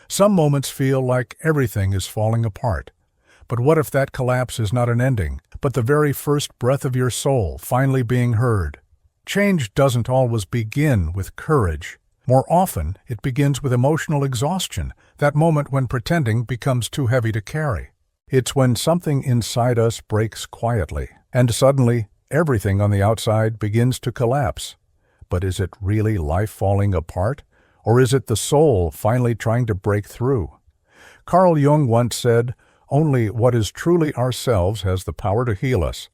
Some moments feel like everything is falling apart. But what if that collapse is not an ending, but the very first breath of your soul finally being heard? Change doesn't always begin with courage. More often, it begins with emotional exhaustion, that moment when pretending becomes too heavy to carry. It's when something inside us breaks quietly, and suddenly, everything on the outside begins to collapse. But is it really life falling apart, or is it the soul finally trying to break through? Carl Jung once said, "Only what is truly ourselves has the power to heal us.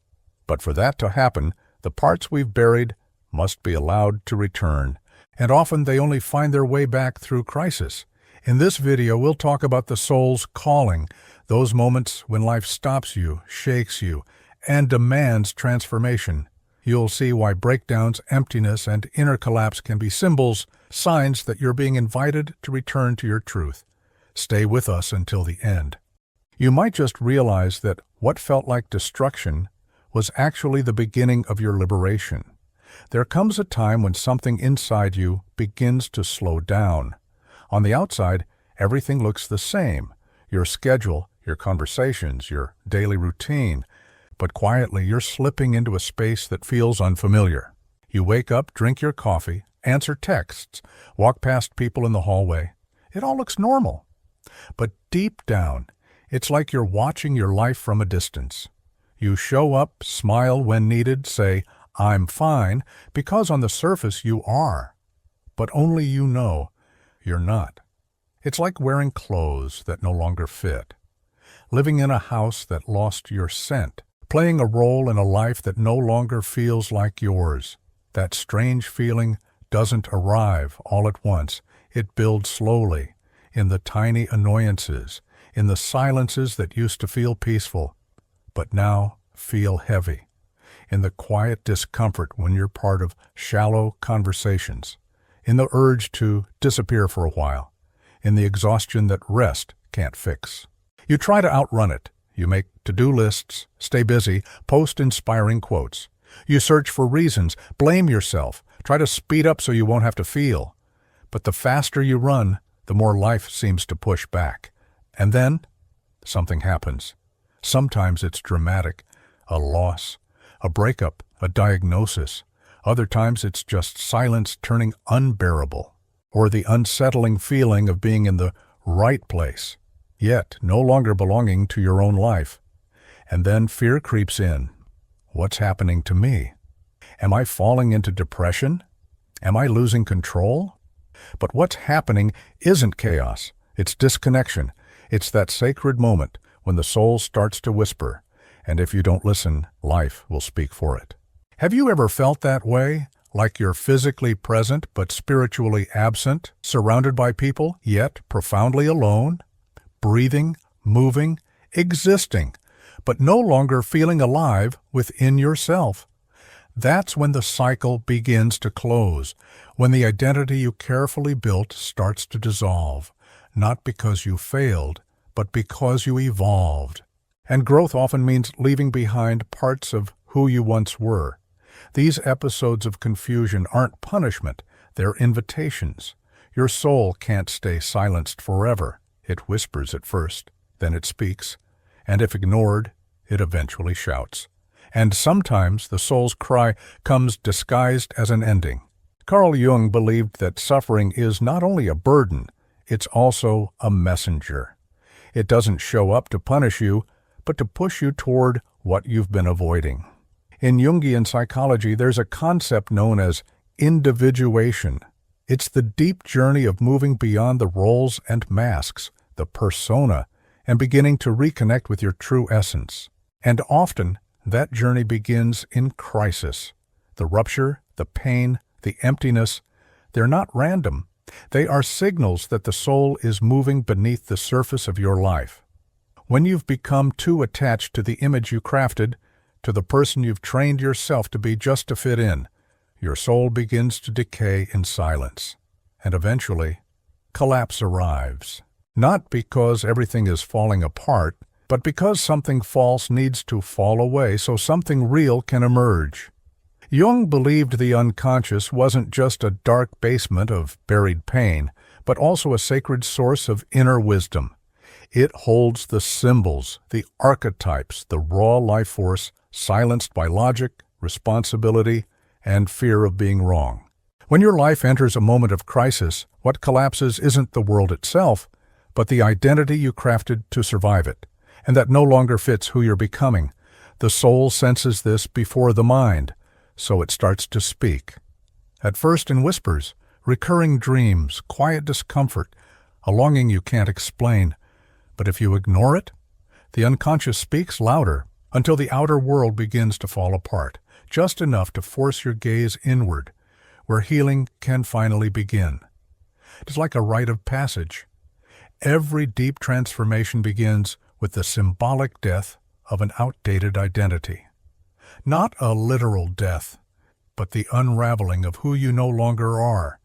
But for that to happen, the parts we've buried must be allowed to return, and often they only find their way back through crisis." In this video, we'll talk about the soul's calling, those moments when life stops you, shakes you, and demands transformation. You'll see why breakdowns, emptiness, and inner collapse can be symbols, signs that you're being invited to return to your truth. Stay with us until the end. You might just realize that what felt like destruction was actually the beginning of your liberation. There comes a time when something inside you begins to slow down. On the outside, everything looks the same. Your schedule, your conversations, your daily routine. But quietly, you're slipping into a space that feels unfamiliar. You wake up, drink your coffee, answer texts, walk past people in the hallway. It all looks normal. But deep down, it's like you're watching your life from a distance. You show up, smile when needed, say, "I'm fine," because on the surface you are. But only you know you're not. It's like wearing clothes that no longer fit, living in a house that lost your scent, playing a role in a life that no longer feels like yours. That strange feeling doesn't arrive all at once. It builds slowly, in the tiny annoyances, in the silences that used to feel peaceful, but now feel heavy, in the quiet discomfort when you're part of shallow conversations, in the urge to disappear for a while, in the exhaustion that rest can't fix. You try to outrun it. You make to-do lists, stay busy, post inspiring quotes. You search for reasons, blame yourself, try to speed up so you won't have to feel. But the faster you run, the more life seems to push back. And then, something happens. Sometimes it's dramatic, a loss, a breakup, a diagnosis. Other times it's just silence turning unbearable, or the unsettling feeling of being in the right place, yet no longer belonging to your own life. And then fear creeps in. What's happening to me? Am I falling into depression? Am I losing control? But what's happening isn't chaos. It's disconnection. It's that sacred moment when the soul starts to whisper, and if you don't listen, life will speak for it. Have you ever felt that way? Like you're physically present but spiritually absent, surrounded by people, yet profoundly alone? Breathing, moving, existing, but no longer feeling alive within yourself. That's when the cycle begins to close, when the identity you carefully built starts to dissolve, not because you failed, but because you evolved. And growth often means leaving behind parts of who you once were. These episodes of confusion aren't punishment, they're invitations. Your soul can't stay silenced forever. It whispers at first, then it speaks, and if ignored, it eventually shouts. And sometimes the soul's cry comes disguised as an ending. Carl Jung believed that suffering is not only a burden, it's also a messenger. It doesn't show up to punish you, but to push you toward what you've been avoiding. In Jungian psychology, there's a concept known as individuation. It's the deep journey of moving beyond the roles and masks, the persona, and beginning to reconnect with your true essence. And often, that journey begins in crisis. The rupture, the pain, the emptiness, they're not random. They are signals that the soul is moving beneath the surface of your life. When you've become too attached to the image you crafted, to the person you've trained yourself to be just to fit in, your soul begins to decay in silence. And eventually, collapse arrives. Not because everything is falling apart, but because something false needs to fall away so something real can emerge. Jung believed the unconscious wasn't just a dark basement of buried pain, but but also a sacred source of inner wisdom. It holds the symbols, the archetypes, the raw life force, silenced by logic, responsibility, and fear of being wrong. When your life enters a moment of crisis, what collapses isn't the world itself, but the identity you crafted to survive it, and that no longer fits who you're becoming. The soul senses this before the mind, so it starts to speak. At first in whispers, recurring dreams, quiet discomfort, a longing you can't explain. But if you ignore it, the unconscious speaks louder until the outer world begins to fall apart, just enough to force your gaze inward, where healing can finally begin. It's like a rite of passage. Every deep transformation begins with the symbolic death of an outdated identity. Not a literal death, but the unraveling of who you no longer are,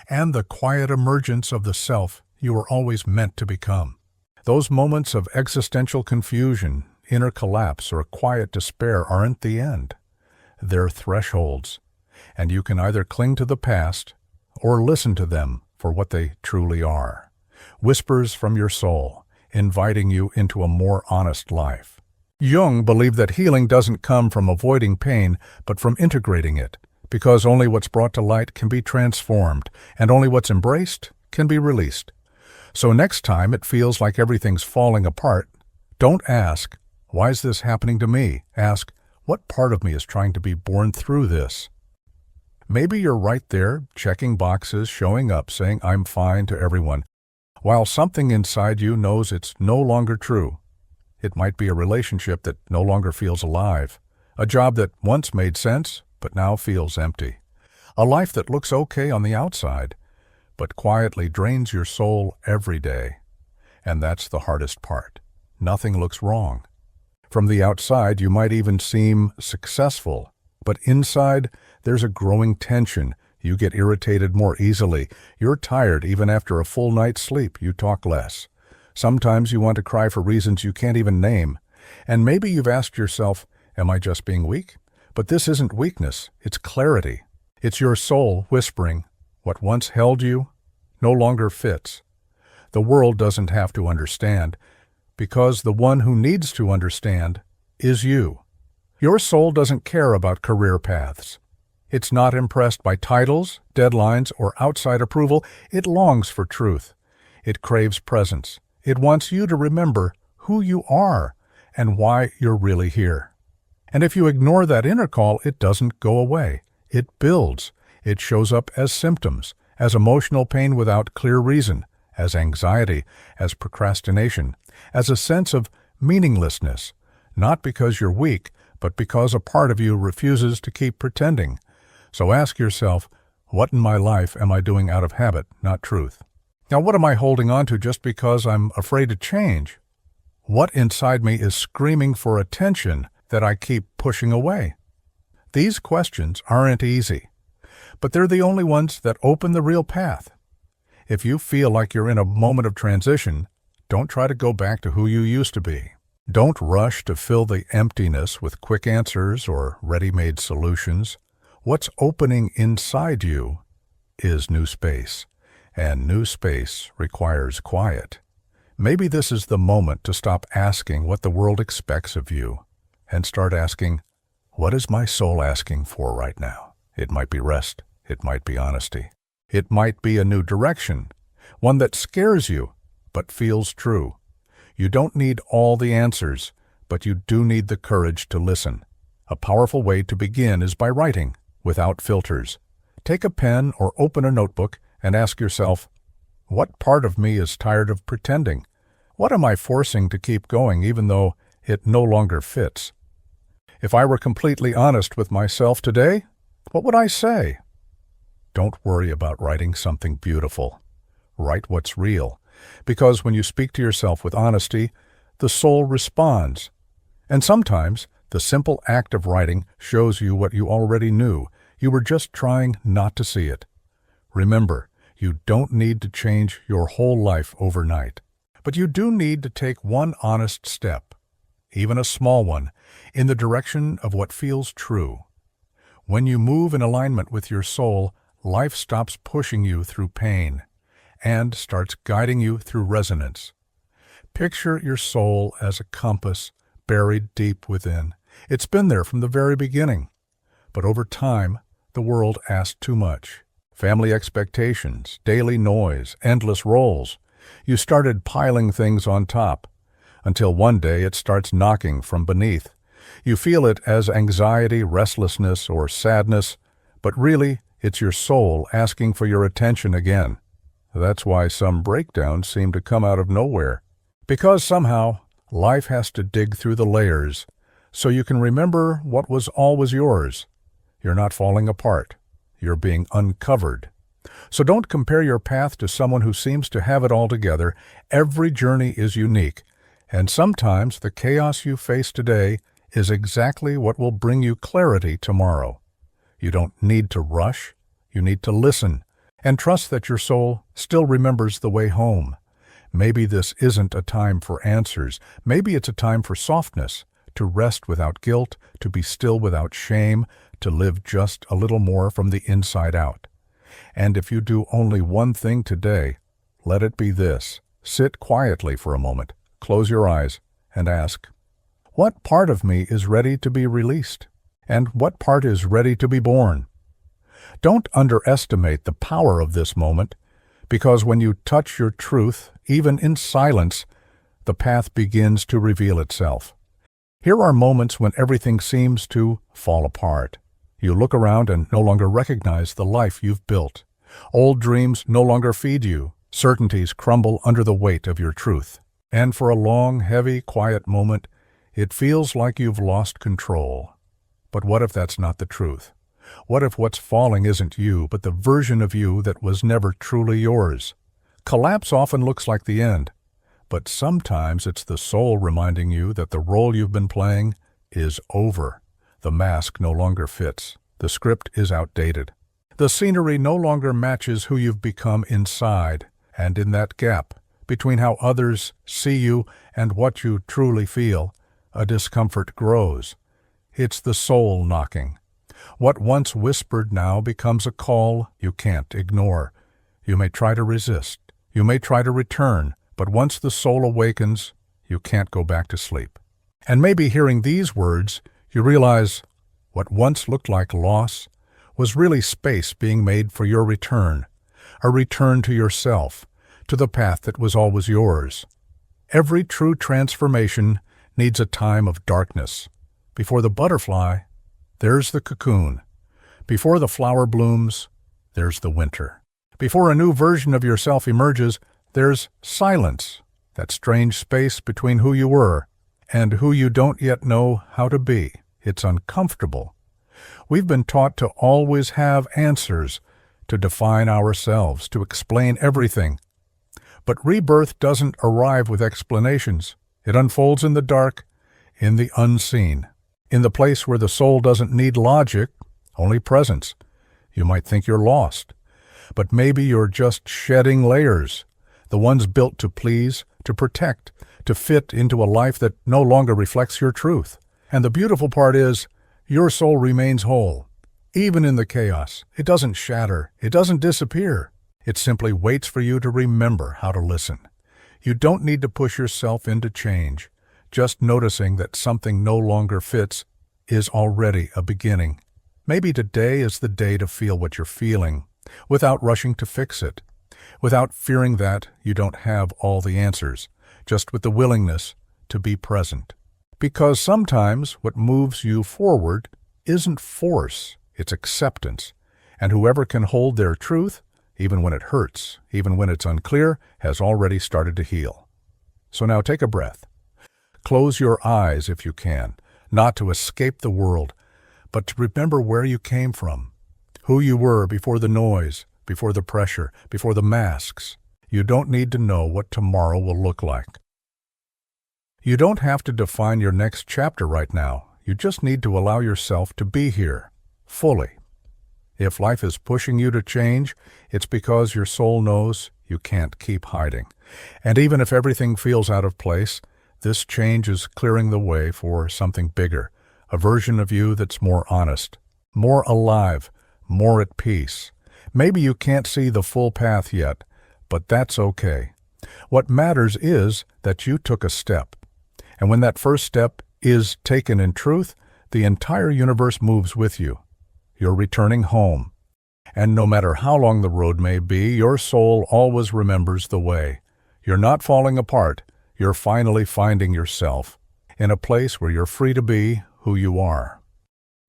and the quiet emergence of the self you were always meant to become. Those moments of existential confusion, inner collapse, or quiet despair aren't the end. They're thresholds, and you can either cling to the past or listen to them for what they truly are. Whispers from your soul, inviting you into a more honest life. Jung believed that healing doesn't come from avoiding pain, but from integrating it, because only what's brought to light can be transformed, and only what's embraced can be released. So next time it feels like everything's falling apart, don't ask, "Why is this happening to me?" Ask, "What part of me is trying to be born through this?" Maybe you're right there, checking boxes, showing up, saying, "I'm fine" to everyone, while something inside you knows it's no longer true. It might be a relationship that no longer feels alive, a job that once made sense but now feels empty, a life that looks okay on the outside, but quietly drains your soul every day. And that's the hardest part. Nothing looks wrong. From the outside, you might even seem successful, but inside, there's a growing tension. You get irritated more easily. You're tired even after a full night's sleep. You talk less. Sometimes you want to cry for reasons you can't even name. And maybe you've asked yourself, "Am I just being weak?" But this isn't weakness. It's clarity. It's your soul whispering, "What once held you no longer fits." The world doesn't have to understand, because the one who needs to understand is you. Your soul doesn't care about career paths. It's not impressed by titles, deadlines, or outside approval. It longs for truth. It craves presence. It wants you to remember who you are and why you're really here. And if you ignore that inner call, it doesn't go away. It builds. It shows up as symptoms, as emotional pain without clear reason, as anxiety, as procrastination, as a sense of meaninglessness, not because you're weak, but because a part of you refuses to keep pretending. So ask yourself, what in my life am I doing out of habit, not truth? Now, what am I holding on to just because I'm afraid to change? What inside me is screaming for attention that I keep pushing away? These questions aren't easy, but they're the only ones that open the real path. If you feel like you're in a moment of transition, don't try to go back to who you used to be. Don't rush to fill the emptiness with quick answers or ready-made solutions. What's opening inside you is new space, and new space requires quiet. Maybe this is the moment to stop asking what the world expects of you and start asking, what is my soul asking for right now? It might be rest. It might be honesty. It might be a new direction, one that scares you but feels true. You don't need all the answers, but you do need the courage to listen. A powerful way to begin is by writing, without filters. Take a pen or open a notebook and ask yourself, what part of me is tired of pretending? What am I forcing to keep going even though it no longer fits? If I were completely honest with myself today, what would I say? Don't worry about writing something beautiful. Write what's real, because when you speak to yourself with honesty, the soul responds. And sometimes, the simple act of writing shows you what you already knew. You were just trying not to see it. Remember, you don't need to change your whole life overnight. But you do need to take one honest step, even a small one, in the direction of what feels true. When you move in alignment with your soul, life stops pushing you through pain, and starts guiding you through resonance. Picture your soul as a compass buried deep within. It's been there from the very beginning. But over time, the world asked too much. Family expectations, daily noise, endless roles. You started piling things on top, until one day it starts knocking from beneath. You feel it as anxiety, restlessness, or sadness, but really, it's your soul asking for your attention again. That's why some breakdowns seem to come out of nowhere. Because somehow, life has to dig through the layers so you can remember what was always yours. You're not falling apart. You're being uncovered. So don't compare your path to someone who seems to have it all together. Every journey is unique, and sometimes the chaos you face today is exactly what will bring you clarity tomorrow. You don't need to rush. You need to listen and trust that your soul still remembers the way home. Maybe this isn't a time for answers. Maybe it's a time for softness, to rest without guilt, to be still without shame, to live just a little more from the inside out. And if you do only one thing today, let it be this. Sit quietly for a moment, close your eyes, and ask, what part of me is ready to be released? And what part is ready to be born? Don't underestimate the power of this moment, because when you touch your truth, even in silence, the path begins to reveal itself. Here are moments when everything seems to fall apart. You look around and no longer recognize the life you've built. Old dreams no longer feed you. Certainties crumble under the weight of your truth. And for a long, heavy, quiet moment, it feels like you've lost control. But what if that's not the truth? What if what's falling isn't you, but the version of you that was never truly yours? Collapse often looks like the end, but sometimes it's the soul reminding you that the role you've been playing is over. The mask no longer fits. The script is outdated. The scenery no longer matches who you've become inside, and in that gap between how others see you and what you truly feel, a discomfort grows. It's the soul knocking. What once whispered now becomes a call you can't ignore. You may try to resist. You may try to return, but once the soul awakens, you can't go back to sleep. And maybe hearing these words, you realize what once looked like loss was really space being made for your return, a return to yourself, to the path that was always yours. Every true transformation needs a time of darkness. Before the butterfly, there's the cocoon. Before the flower blooms, there's the winter. Before a new version of yourself emerges, there's silence, that strange space between who you were and who you don't yet know how to be. It's uncomfortable. We've been taught to always have answers, to define ourselves, to explain everything. But rebirth doesn't arrive with explanations. It unfolds in the dark, in the unseen, in the place where the soul doesn't need logic, only presence. You might think you're lost, but maybe you're just shedding layers, the ones built to please, to protect, to fit into a life that no longer reflects your truth. And the beautiful part is, your soul remains whole. Even in the chaos, it doesn't shatter, it doesn't disappear. It simply waits for you to remember how to listen. You don't need to push yourself into change. Just noticing that something no longer fits is already a beginning. Maybe today is the day to feel what you're feeling, without rushing to fix it, without fearing that you don't have all the answers, just with the willingness to be present. Because sometimes what moves you forward isn't force, it's acceptance. And whoever can hold their truth, even when it hurts, even when it's unclear, has already started to heal. So now take a breath. Close your eyes if you can, not to escape the world, but to remember where you came from, who you were before the noise, before the pressure, before the masks. You don't need to know what tomorrow will look like. You don't have to define your next chapter right now. You just need to allow yourself to be here, fully. If life is pushing you to change, it's because your soul knows you can't keep hiding. And even if everything feels out of place, this change is clearing the way for something bigger, a version of you that's more honest, more alive, more at peace. Maybe you can't see the full path yet, but that's okay. What matters is that you took a step. And when that first step is taken in truth, the entire universe moves with you. You're returning home. And no matter how long the road may be, your soul always remembers the way. You're not falling apart. You're finally finding yourself in a place where you're free to be who you are.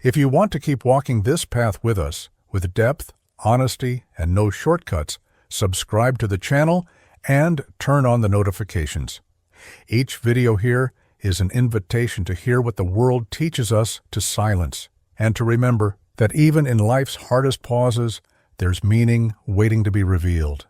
If you want to keep walking this path with us, with depth, honesty, and no shortcuts, subscribe to the channel and turn on the notifications. Each video here is an invitation to hear what the world teaches us to silence, and to remember that even in life's hardest pauses, there's meaning waiting to be revealed.